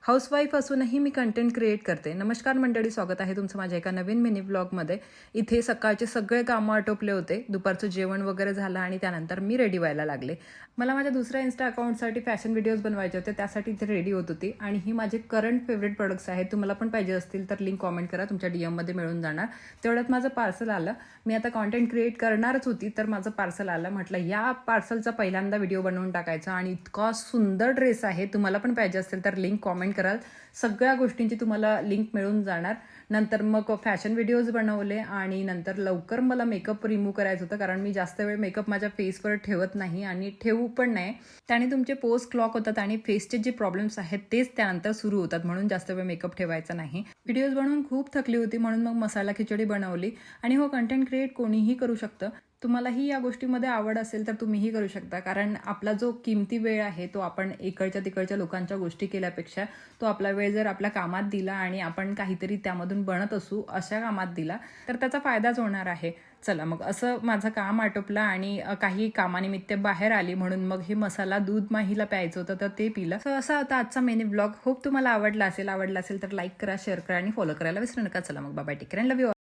Housewife असूनही मी content create करते. नमस्कार मंडळी, स्वागत आहे तुमचं माझ्या एका नवीन मिनी ब्लॉगमध्ये. इथे सकाळचे सगळे कामं आटोपले होते, दुपारचं जेवण वगैरे झालं आणि त्यानंतर मी रेडी व्हायला लागले. मला माझ्या दुसऱ्या इन्स्टा अकाउंटसाठी फॅशन व्हिडिओज बनवायचे होते, त्यासाठी इथे रेडी होत होती. आणि ही माझे करंट फेवरेट प्रोडक्ट्स आहेत. तुम्हाला पण पाहिजे असतील तर लिंक कॉमेंट करा, तुमच्या डीएममध्ये मिळून जाणार. तेवढ्यात माझं पार्सल आलं. मी आता कॉन्टेंट क्रिएट करणारच होती तर माझं पार्सल आलं. म्हटलं या पार्सलचा पहिल्यांदा व्हिडिओ बनवून टाकायचा. आणि इतका सुंदर ड्रेस आहे, तुम्हाला पण पाहिजे असेल तर लिंक कॉमेंट कराल. सगळ्या गोष्टींची तुम्हाला लिंक मिळून जाणार. नंतर मग फॅशन व्हिडिओज बनवले आणि नंतर लवकर मला मेकअप रिमूव्ह करायचं होतं, कारण मी जास्त वेळ मेकअप माझ्या फेसवर ठेवत नाही आणि ठेवू पण नाही. त्याने तुमचे पोस्ट क्लॉक होतात आणि फेसचे जे प्रॉब्लेम्स आहेत तेच त्यानंतर सुरू होतात, म्हणून जास्त वेळ मेकअप ठेवायचा नाही. व्हिडिओज बनवून खूप थकली होती, म्हणून मग मसाला खिचडी बनवली. आणि हो, कंटेंट क्रिएट कोणीही करू शकतं. तुम्हालाही या गोष्टीमध्ये आवड असेल तर तुम्हीही करू शकता, कारण आपला जो किमती वेळ आहे तो आपण इकडच्या तिकडच्या लोकांच्या गोष्टी केल्यापेक्षा तो आपला वेळ जर आपल्या कामात दिला आणि आपण काहीतरी त्यामधून बनत असू अशा कामात दिला तर त्याचा फायदाच होणार आहे. चला मग असं माझं काम आटोपलं आणि काही कामानिमित्त बाहेर आली, म्हणून मग हे मसाला दूध माहीला प्यायचं होतं तर ते पिलं. सो असा होता आजचा मिनी ब्लॉग. होप तुम्हाला आवडला असेल तर लाईक करा, शेअर करा आणि फॉलो करायला विसरू नका. चला मग bye, take care and love you.